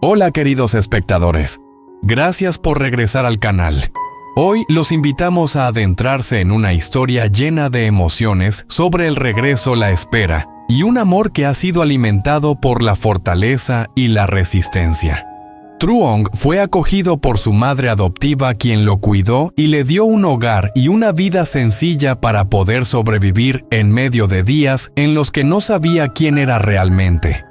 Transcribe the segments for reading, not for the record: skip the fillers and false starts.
Hola queridos espectadores, gracias por regresar al canal. Hoy los invitamos a adentrarse en una historia llena de emociones sobre el regreso, la espera y un amor que ha sido alimentado por la fortaleza y la resistencia. Truong fue acogido por su madre adoptiva, quien lo cuidó y le dio un hogar y una vida sencilla para poder sobrevivir en medio de días en los que no sabía quién era realmente.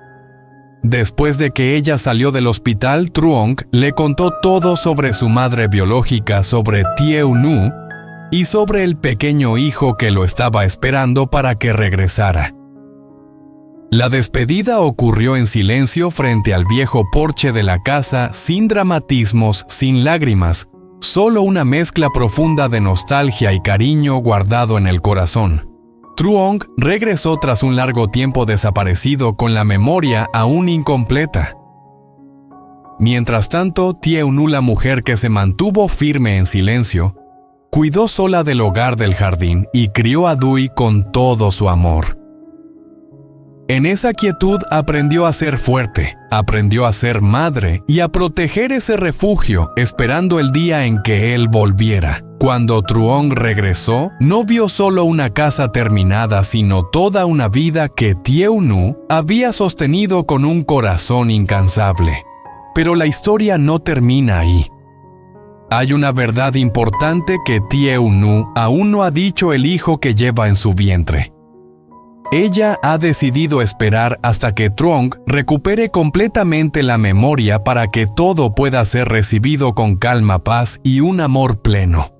Después de que ella salió del hospital, Truong le contó todo sobre su madre biológica, sobre Thieu Nu y sobre el pequeño hijo que lo estaba esperando para que regresara. La despedida ocurrió en silencio frente al viejo porche de la casa, sin dramatismos, sin lágrimas, solo una mezcla profunda de nostalgia y cariño guardado en el corazón. Truong regresó tras un largo tiempo desaparecido con la memoria aún incompleta. Mientras tanto, Thieu Nu, la mujer que se mantuvo firme en silencio, cuidó sola del hogar del jardín y crió a Dui con todo su amor. En esa quietud aprendió a ser fuerte, aprendió a ser madre y a proteger ese refugio, esperando el día en que él volviera. Cuando Truong regresó, no vio solo una casa terminada, sino toda una vida que Thieu Nu había sostenido con un corazón incansable. Pero la historia no termina ahí. Hay una verdad importante que Thieu Nu aún no ha dicho el hijo que lleva en su vientre. Ella ha decidido esperar hasta que Truong recupere completamente la memoria para que todo pueda ser recibido con calma, paz y un amor pleno.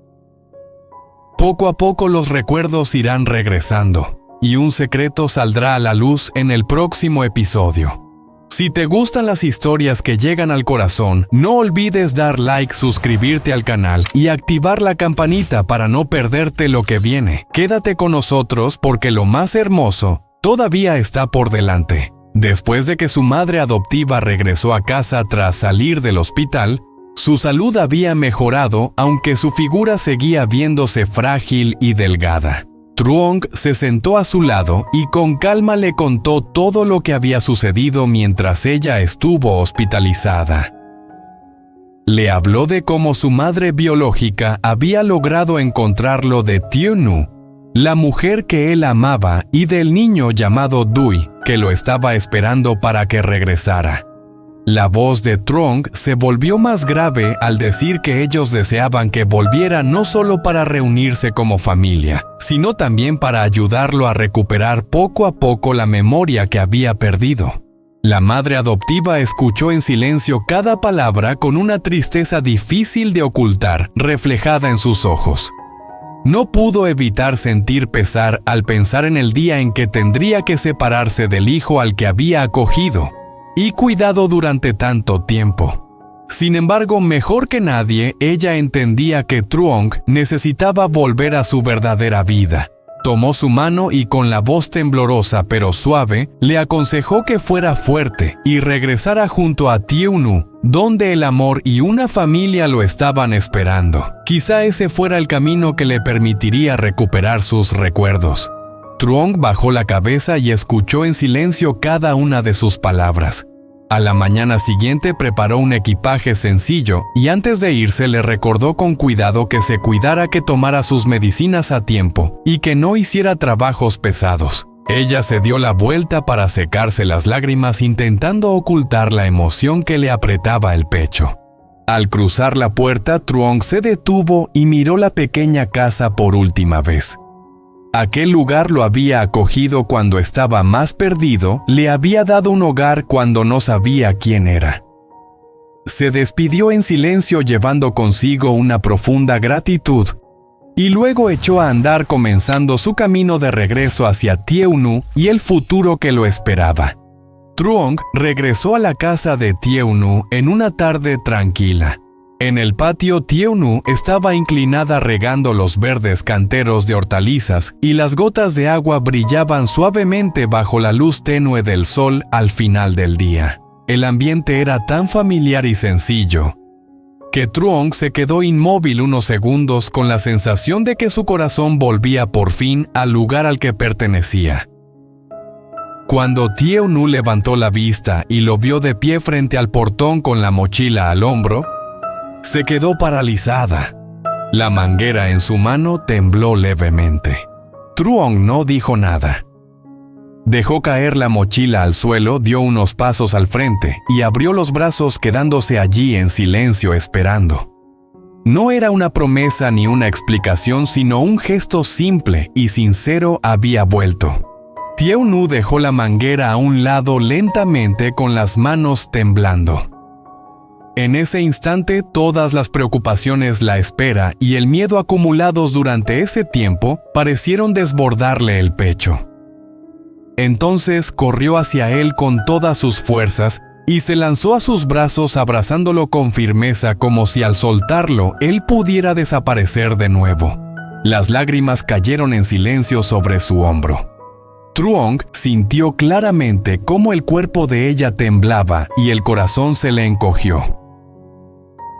Poco a poco los recuerdos irán regresando, y un secreto saldrá a la luz en el próximo episodio. Si te gustan las historias que llegan al corazón, no olvides dar like, suscribirte al canal y activar la campanita para no perderte lo que viene. Quédate con nosotros porque lo más hermoso todavía está por delante. Después de que su madre adoptiva regresó a casa tras salir del hospital, su salud había mejorado, aunque su figura seguía viéndose frágil y delgada. Truong se sentó a su lado y con calma le contó todo lo que había sucedido mientras ella estuvo hospitalizada. Le habló de cómo su madre biológica había logrado encontrarlo de Thieu Nu, la mujer que él amaba, y del niño llamado Dui, que lo estaba esperando para que regresara. La voz de Truong se volvió más grave al decir que ellos deseaban que volviera no solo para reunirse como familia, sino también para ayudarlo a recuperar poco a poco la memoria que había perdido. La madre adoptiva escuchó en silencio cada palabra con una tristeza difícil de ocultar, reflejada en sus ojos. No pudo evitar sentir pesar al pensar en el día en que tendría que separarse del hijo al que había acogido y cuidado durante tanto tiempo. Sin embargo, mejor que nadie, ella entendía que Truong necesitaba volver a su verdadera vida. Tomó su mano y con la voz temblorosa pero suave, le aconsejó que fuera fuerte y regresara junto a Thieu Nu, donde el amor y una familia lo estaban esperando. Quizá ese fuera el camino que le permitiría recuperar sus recuerdos. Truong bajó la cabeza y escuchó en silencio cada una de sus palabras. A la mañana siguiente preparó un equipaje sencillo y antes de irse le recordó con cuidado que se cuidara, que tomara sus medicinas a tiempo y que no hiciera trabajos pesados. Ella se dio la vuelta para secarse las lágrimas, intentando ocultar la emoción que le apretaba el pecho. Al cruzar la puerta, Truong se detuvo y miró la pequeña casa por última vez. Aquel lugar lo había acogido cuando estaba más perdido, le había dado un hogar cuando no sabía quién era. Se despidió en silencio llevando consigo una profunda gratitud, y luego echó a andar, comenzando su camino de regreso hacia Thieu Nu y el futuro que lo esperaba. Truong regresó a la casa de Thieu Nu en una tarde tranquila. En el patio, Thieu Nu estaba inclinada regando los verdes canteros de hortalizas y las gotas de agua brillaban suavemente bajo la luz tenue del sol al final del día. El ambiente era tan familiar y sencillo que Truong se quedó inmóvil unos segundos con la sensación de que su corazón volvía por fin al lugar al que pertenecía. Cuando Tieu-nu levantó la vista y lo vio de pie frente al portón con la mochila al hombro, se quedó paralizada. La manguera en su mano tembló levemente. Truong no dijo nada. Dejó caer la mochila al suelo, dio unos pasos al frente y abrió los brazos quedándose allí en silencio esperando. No era una promesa ni una explicación, sino un gesto simple y sincero había vuelto. Tieu-nu dejó la manguera a un lado lentamente con las manos temblando. En ese instante todas las preocupaciones, la espera y el miedo acumulados durante ese tiempo parecieron desbordarle el pecho. Entonces corrió hacia él con todas sus fuerzas y se lanzó a sus brazos abrazándolo con firmeza como si al soltarlo él pudiera desaparecer de nuevo. Las lágrimas cayeron en silencio sobre su hombro. Truong sintió claramente cómo el cuerpo de ella temblaba y el corazón se le encogió.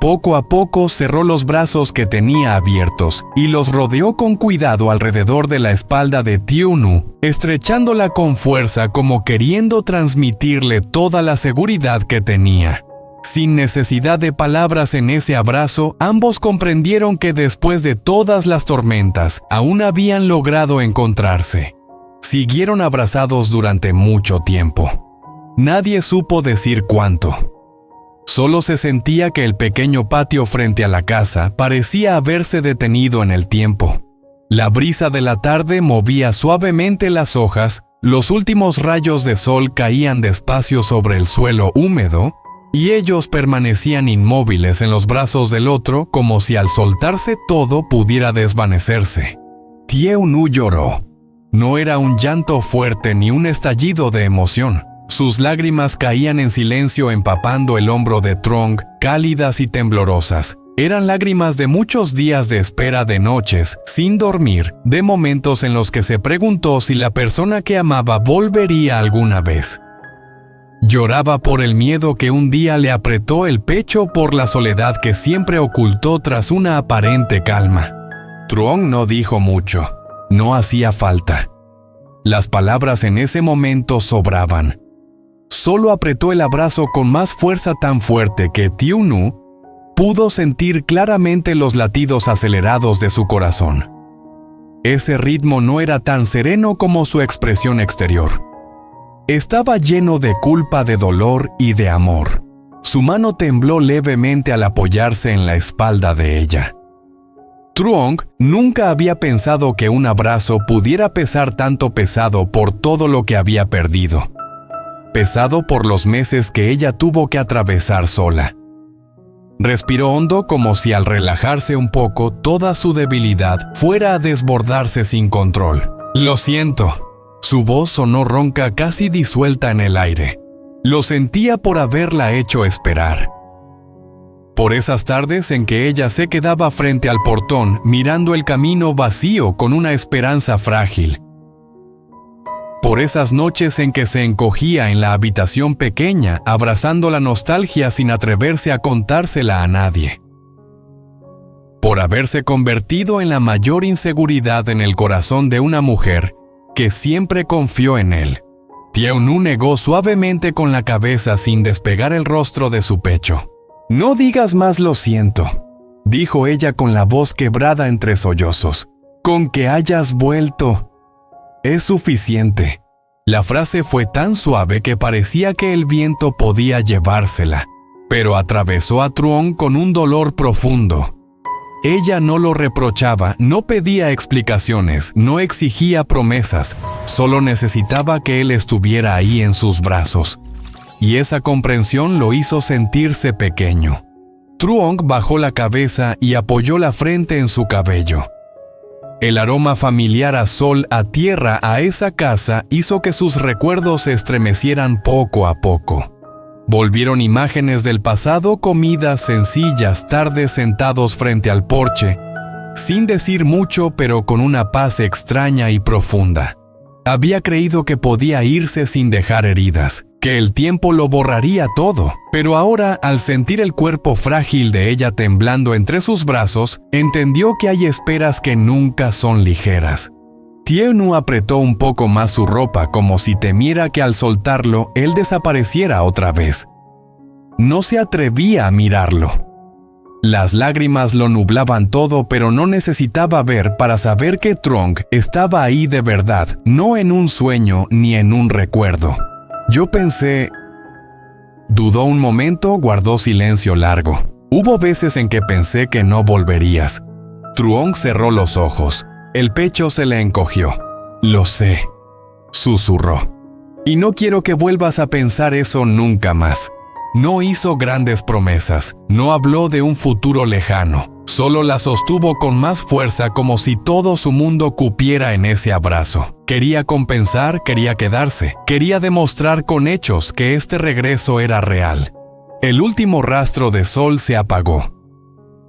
Poco a poco cerró los brazos que tenía abiertos y los rodeó con cuidado alrededor de la espalda de Tieu-nu, estrechándola con fuerza como queriendo transmitirle toda la seguridad que tenía. Sin necesidad de palabras en ese abrazo, ambos comprendieron que después de todas las tormentas, aún habían logrado encontrarse. Siguieron abrazados durante mucho tiempo. Nadie supo decir cuánto. Solo se sentía que el pequeño patio frente a la casa parecía haberse detenido en el tiempo. La brisa de la tarde movía suavemente las hojas, los últimos rayos de sol caían despacio sobre el suelo húmedo, y ellos permanecían inmóviles en los brazos del otro como si al soltarse todo pudiera desvanecerse. Tieu-nu lloró. No era un llanto fuerte ni un estallido de emoción. Sus lágrimas caían en silencio empapando el hombro de Truong, cálidas y temblorosas. Eran lágrimas de muchos días de espera, de noches, sin dormir, de momentos en los que se preguntó si la persona que amaba volvería alguna vez. Lloraba por el miedo que un día le apretó el pecho, por la soledad que siempre ocultó tras una aparente calma. Truong no dijo mucho. No hacía falta. Las palabras en ese momento sobraban. Solo apretó el abrazo con más fuerza, tan fuerte que Tieu-nu pudo sentir claramente los latidos acelerados de su corazón. Ese ritmo no era tan sereno como su expresión exterior. Estaba lleno de culpa, de dolor y de amor. Su mano tembló levemente al apoyarse en la espalda de ella. Truong nunca había pensado que un abrazo pudiera pesar tanto, pesado por todo lo que había perdido. Pesado por los meses que ella tuvo que atravesar sola. Respiró hondo como si al relajarse un poco toda su debilidad fuera a desbordarse sin control. «Lo siento». Su voz sonó ronca, casi disuelta en el aire. Lo sentía por haberla hecho esperar. Por esas tardes en que ella se quedaba frente al portón, mirando el camino vacío con una esperanza frágil. Por esas noches en que se encogía en la habitación pequeña, abrazando la nostalgia sin atreverse a contársela a nadie. Por haberse convertido en la mayor inseguridad en el corazón de una mujer que siempre confió en él. Tieu-nu negó suavemente con la cabeza sin despegar el rostro de su pecho. «No digas más lo siento», dijo ella con la voz quebrada entre sollozos. «Con que hayas vuelto es suficiente». La frase fue tan suave que parecía que el viento podía llevársela, pero atravesó a Truong con un dolor profundo. Ella no lo reprochaba, no pedía explicaciones, no exigía promesas, solo necesitaba que él estuviera ahí en sus brazos. Y esa comprensión lo hizo sentirse pequeño. Truong bajó la cabeza y apoyó la frente en su cabello. El aroma familiar a sol, a tierra, a esa casa hizo que sus recuerdos se estremecieran poco a poco. Volvieron imágenes del pasado, comidas sencillas, tardes sentados frente al porche, sin decir mucho pero con una paz extraña y profunda. Había creído que podía irse sin dejar heridas, que el tiempo lo borraría todo, pero ahora, al sentir el cuerpo frágil de ella temblando entre sus brazos, entendió que hay esperas que nunca son ligeras. Tieu-nu apretó un poco más su ropa como si temiera que al soltarlo él desapareciera otra vez. No se atrevía a mirarlo. Las lágrimas lo nublaban todo, pero no necesitaba ver para saber que Trong estaba ahí de verdad, no en un sueño ni en un recuerdo. Yo pensé... Dudó un momento, guardó silencio largo. Hubo veces en que pensé que no volverías. Truong cerró los ojos. El pecho se le encogió. Lo sé, susurró. Y no quiero que vuelvas a pensar eso nunca más. No hizo grandes promesas, no habló de un futuro lejano, solo la sostuvo con más fuerza como si todo su mundo cupiera en ese abrazo. Quería compensar, quería quedarse, quería demostrar con hechos que este regreso era real. El último rastro de sol se apagó.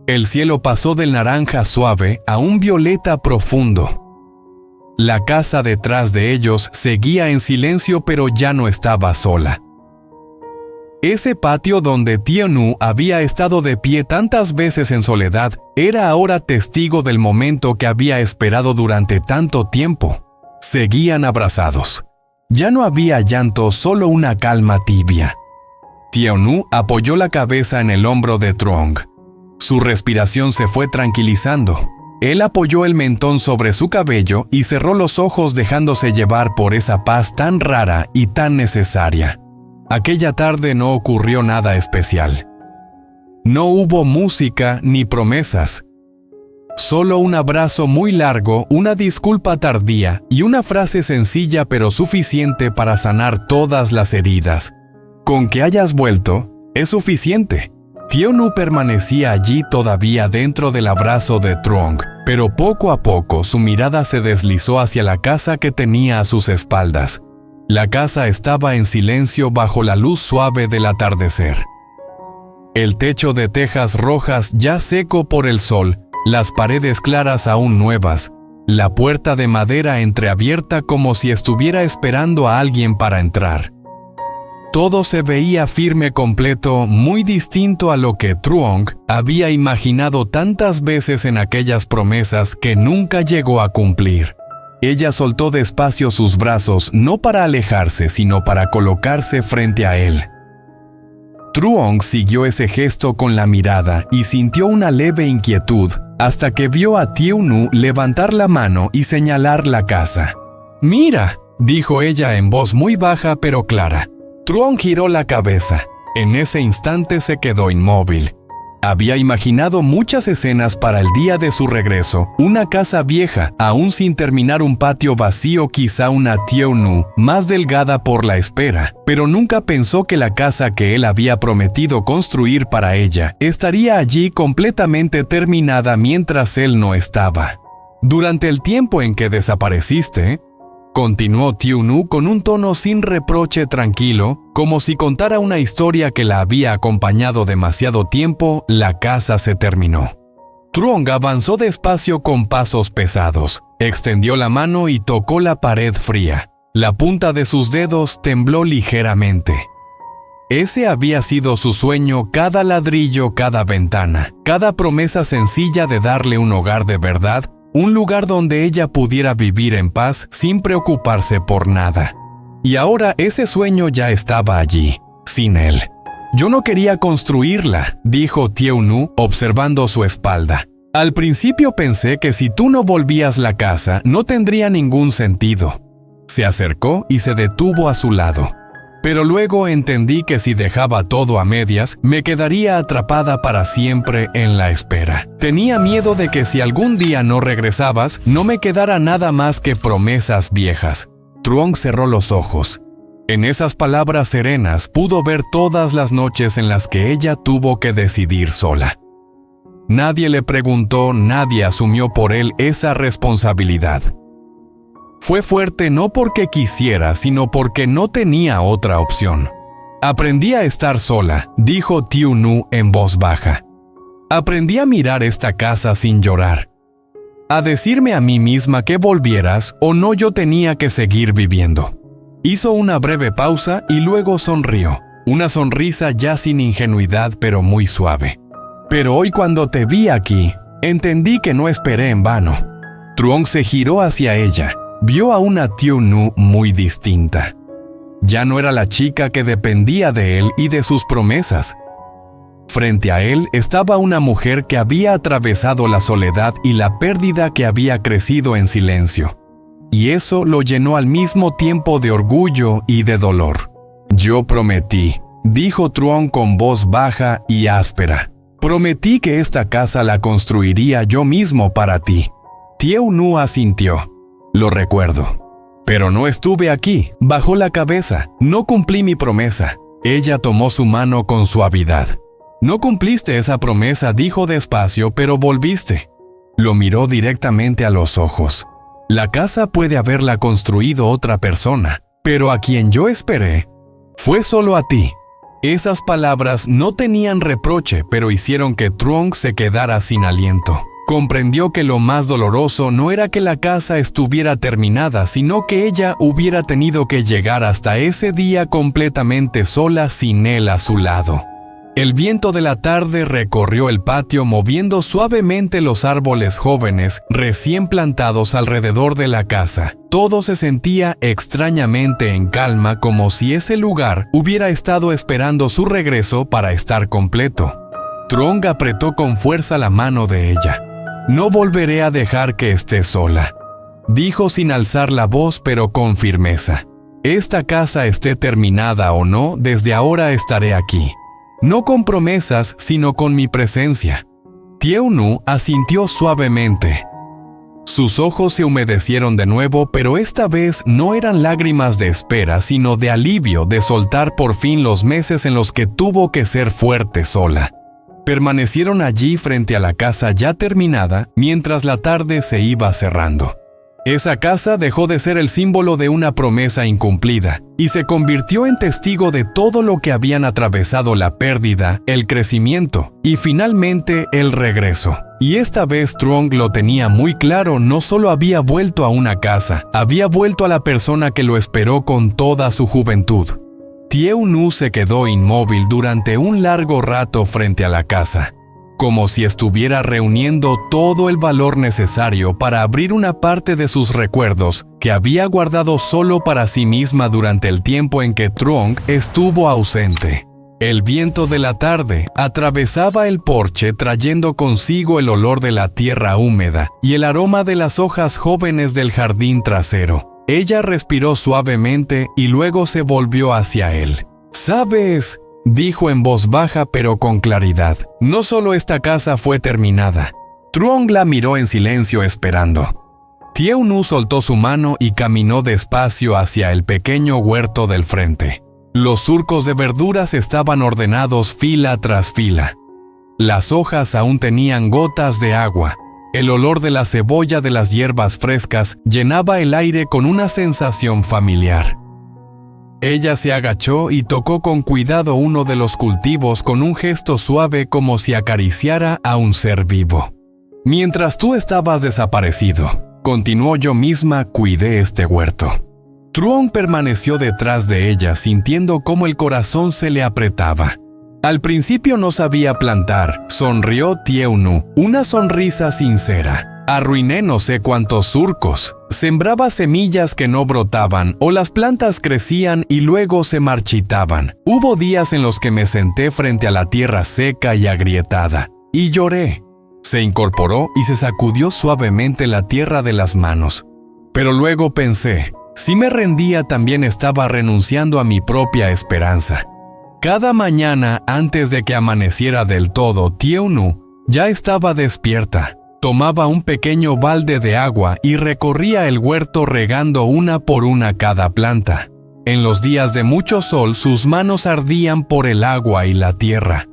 El cielo pasó del naranja suave a un violeta profundo. La casa detrás de ellos seguía en silencio, pero ya no estaba sola. Ese patio donde Tieu-nu había estado de pie tantas veces en soledad era ahora testigo del momento que había esperado durante tanto tiempo. Seguían abrazados. Ya no había llanto, solo una calma tibia. Tieu-nu apoyó la cabeza en el hombro de Truong. Su respiración se fue tranquilizando. Él apoyó el mentón sobre su cabello y cerró los ojos dejándose llevar por esa paz tan rara y tan necesaria. Aquella tarde no ocurrió nada especial. No hubo música ni promesas. Solo un abrazo muy largo, una disculpa tardía y una frase sencilla pero suficiente para sanar todas las heridas. Con que hayas vuelto, es suficiente. Tieu-nu permanecía allí todavía dentro del abrazo de Truong, pero poco a poco su mirada se deslizó hacia la casa que tenía a sus espaldas. La casa estaba en silencio bajo la luz suave del atardecer. El techo de tejas rojas ya seco por el sol, las paredes claras aún nuevas, la puerta de madera entreabierta como si estuviera esperando a alguien para entrar. Todo se veía firme, completo, muy distinto a lo que Truong había imaginado tantas veces en aquellas promesas que nunca llegó a cumplir. Ella soltó despacio sus brazos, no para alejarse, sino para colocarse frente a él. Truong siguió ese gesto con la mirada y sintió una leve inquietud, hasta que vio a Tieu-nu levantar la mano y señalar la casa. «Mira», dijo ella en voz muy baja pero clara. Truong giró la cabeza. En ese instante se quedó inmóvil. Había imaginado muchas escenas para el día de su regreso, una casa vieja, aún sin terminar, un patio vacío, quizá una Tieu-nu más delgada por la espera, pero nunca pensó que la casa que él había prometido construir para ella estaría allí completamente terminada mientras él no estaba. Durante el tiempo en que desapareciste, continuó Tieu-nu con un tono sin reproche, tranquilo, como si contara una historia que la había acompañado demasiado tiempo, la casa se terminó. Truong avanzó despacio con pasos pesados, extendió la mano y tocó la pared fría. La punta de sus dedos tembló ligeramente. Ese había sido su sueño: cada ladrillo, cada ventana, cada promesa sencilla de darle un hogar de verdad, un lugar donde ella pudiera vivir en paz sin preocuparse por nada. Y ahora ese sueño ya estaba allí, sin él. «Yo no quería construirla», dijo Tieu-nu, observando su espalda. «Al principio pensé que si tú no volvías la casa, no tendría ningún sentido». Se acercó y se detuvo a su lado. «Pero luego entendí que si dejaba todo a medias, me quedaría atrapada para siempre en la espera. Tenía miedo de que si algún día no regresabas, no me quedara nada más que promesas viejas». Truong cerró los ojos. En esas palabras serenas pudo ver todas las noches en las que ella tuvo que decidir sola. Nadie le preguntó, nadie asumió por él esa responsabilidad. Fue fuerte no porque quisiera, sino porque no tenía otra opción. «Aprendí a estar sola», dijo Tieu-nu en voz baja. «Aprendí a mirar esta casa sin llorar. A decirme a mí misma que volvieras o no, yo tenía que seguir viviendo». Hizo una breve pausa y luego sonrió, una sonrisa ya sin ingenuidad pero muy suave. «Pero hoy, cuando te vi aquí, entendí que no esperé en vano». Truong se giró hacia ella. vio a una Tieu-nu muy distinta. Ya no era la chica que dependía de él y de sus promesas. Frente a él estaba una mujer que había atravesado la soledad y la pérdida, que había crecido en silencio. Y eso lo llenó al mismo tiempo de orgullo y de dolor. «Yo prometí», dijo Truong con voz baja y áspera. «Prometí que esta casa la construiría yo mismo para ti». Tieu-nu asintió. «Lo recuerdo. Pero no estuve aquí». Bajó la cabeza. «No cumplí mi promesa». Ella tomó su mano con suavidad. «No cumpliste esa promesa», dijo despacio, «pero volviste». Lo miró directamente a los ojos. «La casa puede haberla construido otra persona, pero a quien yo esperé fue solo a ti». Esas palabras no tenían reproche, pero hicieron que Truong se quedara sin aliento. Comprendió que lo más doloroso no era que la casa estuviera terminada, sino que ella hubiera tenido que llegar hasta ese día completamente sola, sin él a su lado. El viento de la tarde recorrió el patio, moviendo suavemente los árboles jóvenes recién plantados alrededor de la casa. Todo se sentía extrañamente en calma, como si ese lugar hubiera estado esperando su regreso para estar completo. Truong apretó con fuerza la mano de ella. «No volveré a dejar que estés sola», dijo sin alzar la voz, pero con firmeza. «Esta casa esté terminada o no, desde ahora estaré aquí. No con promesas, sino con mi presencia». Tieu-nu asintió suavemente. Sus ojos se humedecieron de nuevo, pero esta vez no eran lágrimas de espera, sino de alivio de soltar por fin los meses en los que tuvo que ser fuerte sola. Permanecieron allí frente a la casa ya terminada, mientras la tarde se iba cerrando. Esa casa dejó de ser el símbolo de una promesa incumplida y se convirtió en testigo de todo lo que habían atravesado: la pérdida, el crecimiento y finalmente el regreso. Y esta vez Truong lo tenía muy claro: no solo había vuelto a una casa, había vuelto a la persona que lo esperó con toda su juventud. Tieu-nu se quedó inmóvil durante un largo rato frente a la casa, como si estuviera reuniendo todo el valor necesario para abrir una parte de sus recuerdos que había guardado solo para sí misma durante el tiempo en que Truong estuvo ausente. El viento de la tarde atravesaba el porche, trayendo consigo el olor de la tierra húmeda y el aroma de las hojas jóvenes del jardín trasero. Ella respiró suavemente y luego se volvió hacia él. «¿Sabes?», dijo en voz baja pero con claridad. «No solo esta casa fue terminada». Truong la miró en silencio, esperando. Tieu-nu soltó su mano y caminó despacio hacia el pequeño huerto del frente. Los surcos de verduras estaban ordenados fila tras fila. Las hojas aún tenían gotas de agua. El olor de la cebolla, de las hierbas frescas, llenaba el aire con una sensación familiar. Ella se agachó y tocó con cuidado uno de los cultivos con un gesto suave, como si acariciara a un ser vivo. «Mientras tú estabas desaparecido», continuó, «yo misma cuidé este huerto». Truong permaneció detrás de ella, sintiendo cómo el corazón se le apretaba. Al principio no sabía plantar, sonrió Tieu-nu, una sonrisa sincera. Arruiné no sé cuántos surcos. Sembraba semillas que no brotaban, o las plantas crecían y luego se marchitaban. Hubo días en los que me senté frente a la tierra seca y agrietada, y lloré. Se incorporó y se sacudió suavemente la tierra de las manos. Pero luego pensé, si me rendía también estaba renunciando a mi propia esperanza. Cada mañana, antes de que amaneciera del todo, Tieu-nu ya estaba despierta. Tomaba un pequeño balde de agua y recorría el huerto regando una por una cada planta. En los días de mucho sol, sus manos ardían por el agua y la tierra.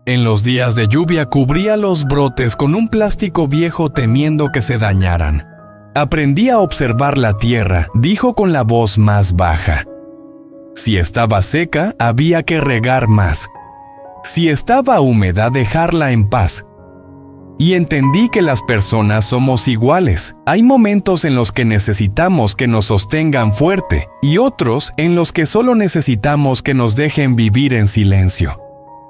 En los días de lluvia cubría los brotes con un plástico viejo, temiendo que se dañaran. Aprendí a observar la tierra, dijo con la voz más baja. Si estaba seca, había que regar más. Si estaba húmeda, dejarla en paz. Y entendí que las personas somos iguales. Hay momentos en los que necesitamos que nos sostengan fuerte y otros en los que solo necesitamos que nos dejen vivir en silencio.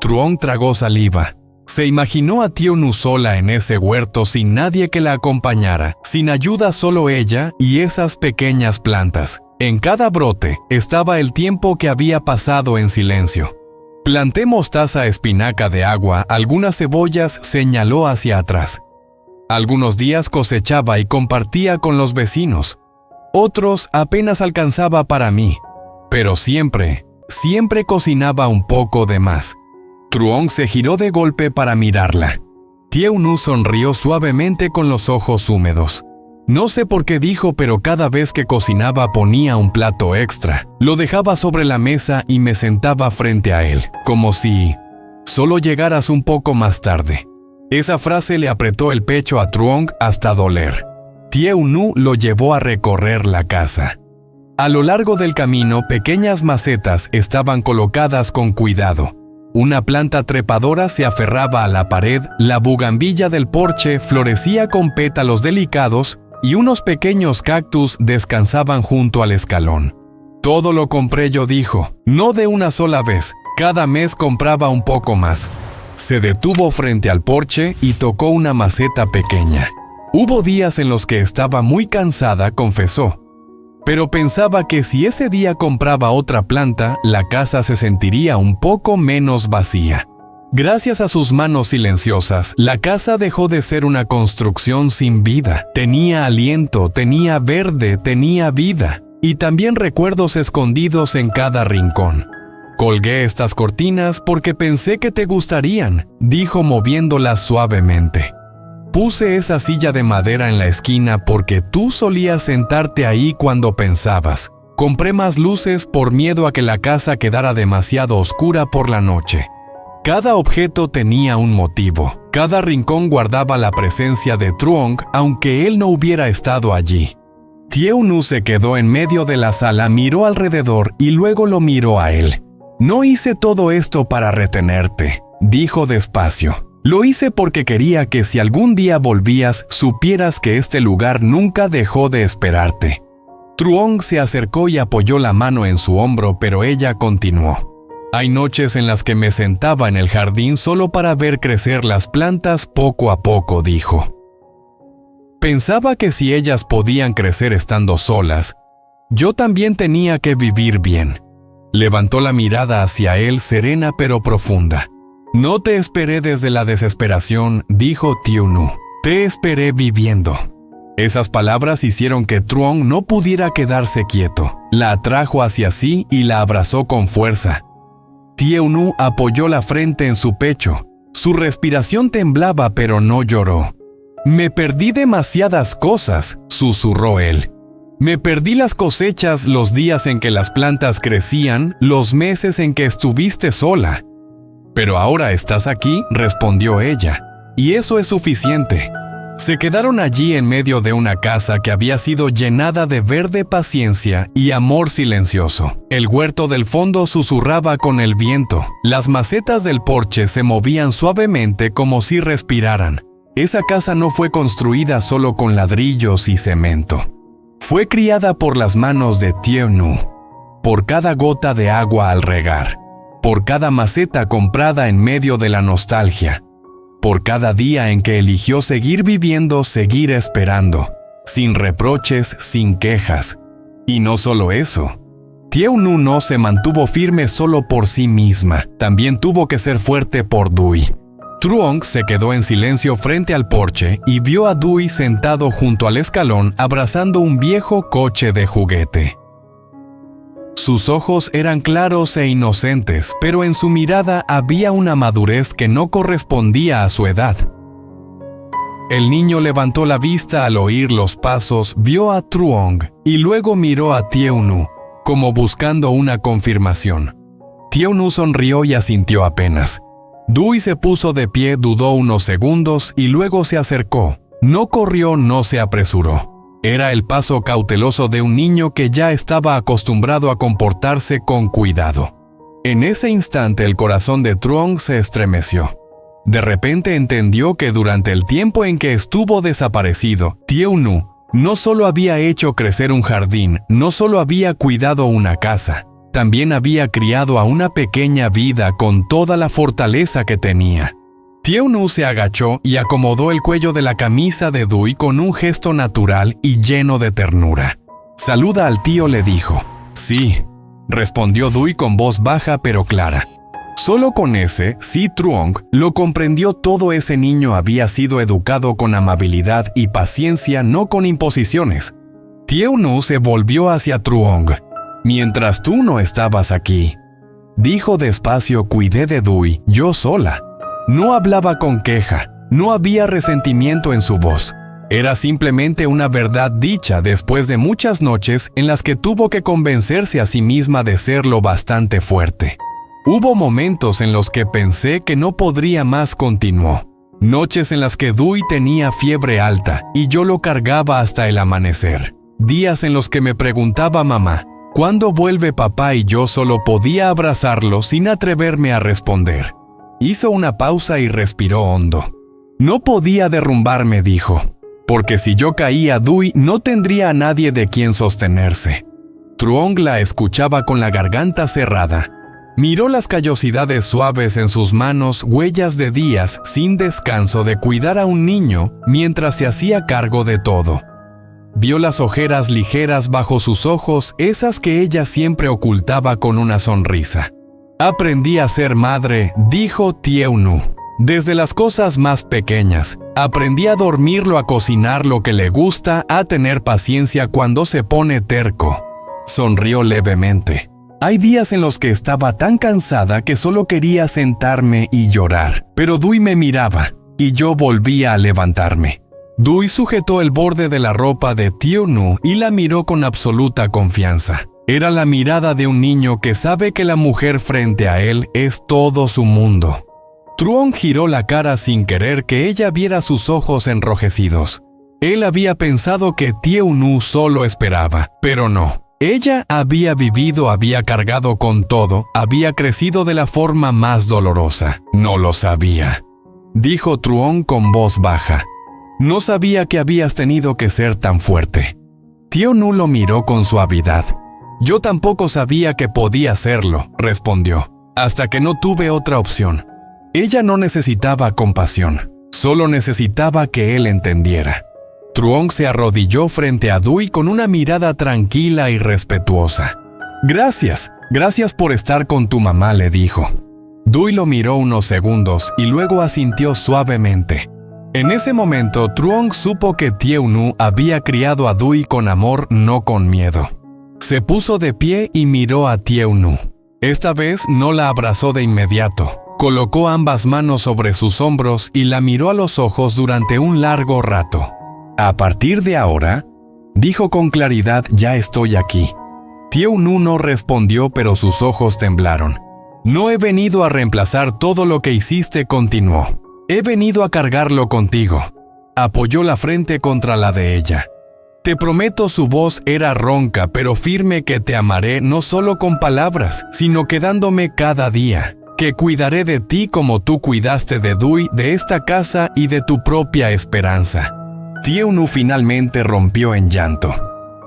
Truong tragó saliva. Se imaginó a Tieu-nu sola en ese huerto sin nadie que la acompañara, sin ayuda solo ella y esas pequeñas plantas. En cada brote estaba el tiempo que había pasado en silencio. Planté mostaza, espinaca de agua, algunas cebollas, señaló hacia atrás. Algunos días cosechaba y compartía con los vecinos. Otros apenas alcanzaba para mí. Pero siempre cocinaba un poco de más. Truong se giró de golpe para mirarla. Tieu-nu sonrió suavemente con los ojos húmedos. No sé por qué dijo, pero cada vez que cocinaba ponía un plato extra. Lo dejaba sobre la mesa y me sentaba frente a él, como si solo llegaras un poco más tarde. Esa frase le apretó el pecho a Truong hasta doler. Tieu-nu lo llevó a recorrer la casa. A lo largo del camino, pequeñas macetas estaban colocadas con cuidado. Una planta trepadora se aferraba a la pared, la bugambilla del porche florecía con pétalos delicados y unos pequeños cactus descansaban junto al escalón. Todo lo compré yo, dijo, no de una sola vez, cada mes compraba un poco más. Se detuvo frente al porche y tocó una maceta pequeña. Hubo días en los que estaba muy cansada, confesó. Pero pensaba que si ese día compraba otra planta, la casa se sentiría un poco menos vacía. Gracias a sus manos silenciosas, la casa dejó de ser una construcción sin vida. Tenía aliento, tenía verde, tenía vida. Y también recuerdos escondidos en cada rincón. Colgué estas cortinas porque pensé que te gustarían, dijo moviéndolas suavemente. Puse esa silla de madera en la esquina porque tú solías sentarte ahí cuando pensabas. Compré más luces por miedo a que la casa quedara demasiado oscura por la noche. Cada objeto tenía un motivo. Cada rincón guardaba la presencia de Truong, aunque él no hubiera estado allí. Tieu-nu se quedó en medio de la sala, miró alrededor y luego lo miró a él. No hice todo esto para retenerte, dijo despacio. Lo hice porque quería que si algún día volvías, supieras que este lugar nunca dejó de esperarte. Truong se acercó y apoyó la mano en su hombro, pero ella continuó. Hay noches en las que me sentaba en el jardín solo para ver crecer las plantas poco a poco, dijo. Pensaba que si ellas podían crecer estando solas, yo también tenía que vivir bien. Levantó la mirada hacia él, serena pero profunda. No te esperé desde la desesperación, dijo Tieu-nu. Te esperé viviendo. Esas palabras hicieron que Truong no pudiera quedarse quieto. La atrajo hacia sí y la abrazó con fuerza. Tieu-nu apoyó la frente en su pecho. Su respiración temblaba, pero no lloró. Me perdí demasiadas cosas, susurró él. Me perdí las cosechas, los días en que las plantas crecían, los meses en que estuviste sola. Pero ahora estás aquí, respondió ella, y eso es suficiente. Se quedaron allí en medio de una casa que había sido llenada de verde paciencia y amor silencioso. El huerto del fondo susurraba con el viento. Las macetas del porche se movían suavemente como si respiraran. Esa casa no fue construida solo con ladrillos y cemento. Fue criada por las manos de Tieu-nu, por cada gota de agua al regar, por cada maceta comprada en medio de la nostalgia, por cada día en que eligió seguir viviendo, seguir esperando, sin reproches, sin quejas. Y no solo eso. Tieu-nu no se mantuvo firme solo por sí misma, también tuvo que ser fuerte por Dui. Truong se quedó en silencio frente al porche y vio a Dui sentado junto al escalón abrazando un viejo coche de juguete. Sus ojos eran claros e inocentes, pero en su mirada había una madurez que no correspondía a su edad. El niño levantó la vista al oír los pasos, vio a Truong y luego miró a Tieu-nu, como buscando una confirmación. Tieu-nu sonrió y asintió apenas. Dui se puso de pie, dudó unos segundos y luego se acercó. No corrió, no se apresuró. Era el paso cauteloso de un niño que ya estaba acostumbrado a comportarse con cuidado. En ese instante el corazón de Truong se estremeció. De repente entendió que durante el tiempo en que estuvo desaparecido, Tieu-nu no solo había hecho crecer un jardín, no solo había cuidado una casa, también había criado a una pequeña vida con toda la fortaleza que tenía. Tieu-nu se agachó y acomodó el cuello de la camisa de Dui con un gesto natural y lleno de ternura. «Saluda al tío», le dijo. «Sí», respondió Dui con voz baja pero clara. Solo con ese, sí, Truong lo comprendió. Todo ese niño había sido educado con amabilidad y paciencia, no con imposiciones. Tieu-nu se volvió hacia Truong. «Mientras tú no estabas aquí», dijo despacio, «cuidé de Dui, yo sola». No hablaba con queja, no había resentimiento en su voz. Era simplemente una verdad dicha después de muchas noches en las que tuvo que convencerse a sí misma de ser lo bastante fuerte. Hubo momentos en los que pensé que no podría más, continuó. Noches en las que Dui tenía fiebre alta y yo lo cargaba hasta el amanecer. Días en los que me preguntaba mamá, ¿cuándo vuelve papá? Y yo solo podía abrazarlo sin atreverme a responder. Hizo una pausa y respiró hondo. No podía derrumbarme, dijo, porque si yo caía, Dui no tendría a nadie de quien sostenerse. Truong la escuchaba con la garganta cerrada. Miró las callosidades suaves en sus manos, huellas de días sin descanso de cuidar a un niño mientras se hacía cargo de todo. Vio las ojeras ligeras bajo sus ojos, esas que ella siempre ocultaba con una sonrisa. «Aprendí a ser madre», dijo Tieu-nu, «desde las cosas más pequeñas. Aprendí a dormirlo, a cocinar lo que le gusta, a tener paciencia cuando se pone terco». Sonrió levemente. «Hay días en los que estaba tan cansada que solo quería sentarme y llorar, pero Dui me miraba y yo volvía a levantarme». Dui sujetó el borde de la ropa de Tieu-nu y la miró con absoluta confianza. Era la mirada de un niño que sabe que la mujer frente a él es todo su mundo. Truong giró la cara sin querer que ella viera sus ojos enrojecidos. Él había pensado que Tieu-nu solo esperaba, pero no. Ella había vivido, había cargado con todo, había crecido de la forma más dolorosa. «No lo sabía», dijo Truong con voz baja. «No sabía que habías tenido que ser tan fuerte». Tieu-nu lo miró con suavidad. «Yo tampoco sabía que podía hacerlo», respondió, «hasta que no tuve otra opción». Ella no necesitaba compasión, solo necesitaba que él entendiera. Truong se arrodilló frente a Dui con una mirada tranquila y respetuosa. Gracias por estar con tu mamá», le dijo. Dui lo miró unos segundos y luego asintió suavemente. En ese momento, Truong supo que Tieu-nu había criado a Dui con amor, no con miedo. Se puso de pie y miró a Tieu-nu. Esta vez no la abrazó de inmediato. Colocó ambas manos sobre sus hombros y la miró a los ojos durante un largo rato. «A partir de ahora», dijo con claridad, «ya estoy aquí». Tieu-nu no respondió, pero sus ojos temblaron. «No he venido a reemplazar todo lo que hiciste», continuó. «He venido a cargarlo contigo». Apoyó la frente contra la de ella. «Te prometo», su voz era ronca pero firme, «que te amaré no solo con palabras, sino quedándome cada día. Que cuidaré de ti como tú cuidaste de Dui, de esta casa y de tu propia esperanza». Tieu-nu finalmente rompió en llanto.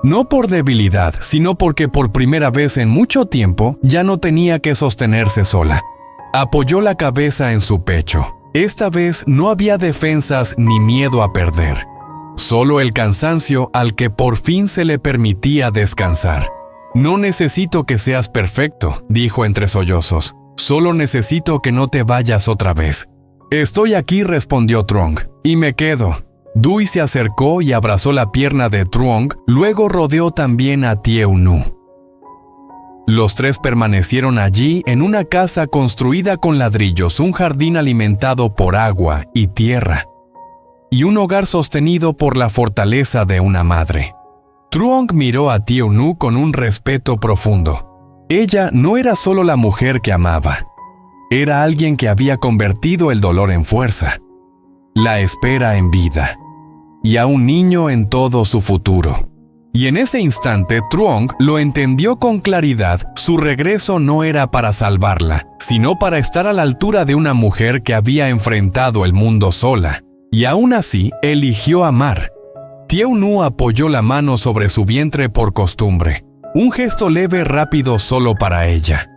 No por debilidad, sino porque por primera vez en mucho tiempo ya no tenía que sostenerse sola. Apoyó la cabeza en su pecho. Esta vez no había defensas ni miedo a perder. Solo el cansancio al que por fin se le permitía descansar. «No necesito que seas perfecto», dijo entre sollozos. «Solo necesito que no te vayas otra vez». «Estoy aquí», respondió Truong, «y me quedo». Dui se acercó y abrazó la pierna de Truong, luego rodeó también a Tieu-nu. Los tres permanecieron allí en una casa construida con ladrillos, un jardín alimentado por agua y tierra, y un hogar sostenido por la fortaleza de una madre. Truong miró a Tieu-nu con un respeto profundo. Ella no era solo la mujer que amaba, era alguien que había convertido el dolor en fuerza, la espera en vida, y a un niño en todo su futuro. Y en ese instante Truong lo entendió con claridad. Su regreso no era para salvarla, sino para estar a la altura de una mujer que había enfrentado el mundo sola, y aún así eligió amar. Tieu-nu apoyó la mano sobre su vientre por costumbre, un gesto leve, rápido solo para ella.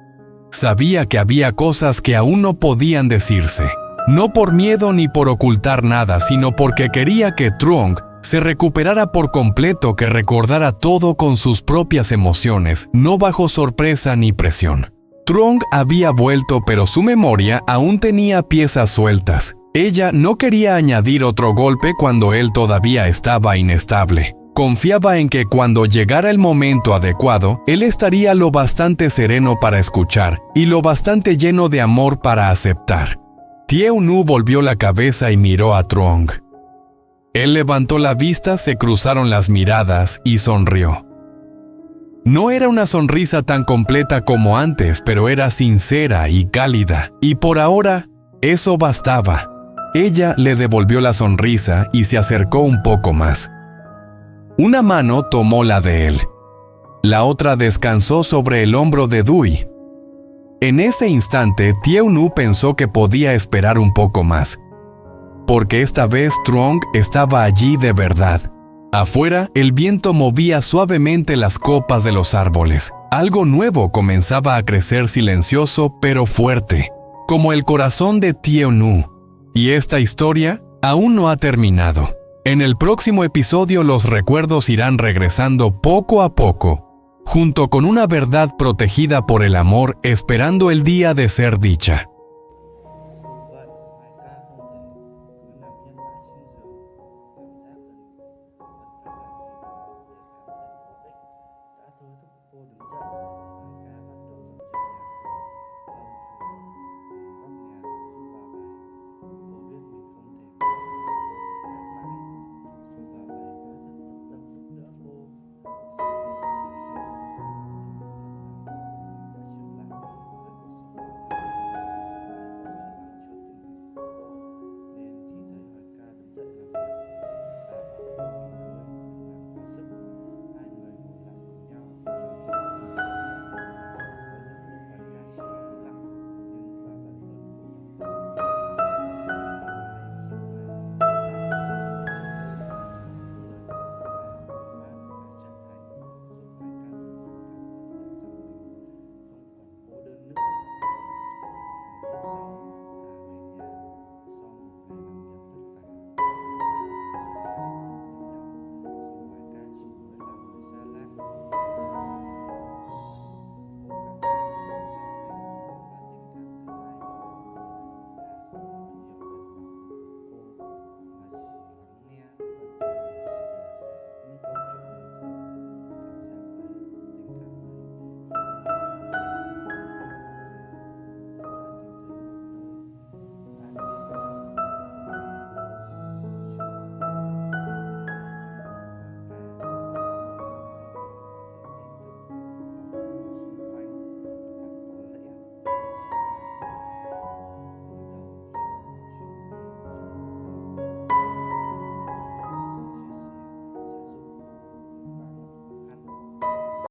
Sabía que había cosas que aún no podían decirse, no por miedo ni por ocultar nada, sino porque quería que Trung se recuperara por completo, que recordara todo con sus propias emociones, no bajo sorpresa ni presión. Trung había vuelto, pero su memoria aún tenía piezas sueltas. Ella no quería añadir otro golpe cuando él todavía estaba inestable. Confiaba en que cuando llegara el momento adecuado, él estaría lo bastante sereno para escuchar y lo bastante lleno de amor para aceptar. Thieu Nu volvió la cabeza y miró a Trung. Él levantó la vista, se cruzaron las miradas y sonrió. No era una sonrisa tan completa como antes, pero era sincera y cálida, y por ahora eso bastaba. Ella le devolvió la sonrisa y se acercó un poco más. Una mano tomó la de él. La otra descansó sobre el hombro de Dui. En ese instante, Thieu Nu pensó que podía esperar un poco más, porque esta vez Trung estaba allí de verdad. Afuera, el viento movía suavemente las copas de los árboles. Algo nuevo comenzaba a crecer, silencioso pero fuerte, como el corazón de Thieu Nu. Y esta historia aún no ha terminado. En el próximo episodio los recuerdos irán regresando poco a poco, junto con una verdad protegida por el amor, esperando el día de ser dicha.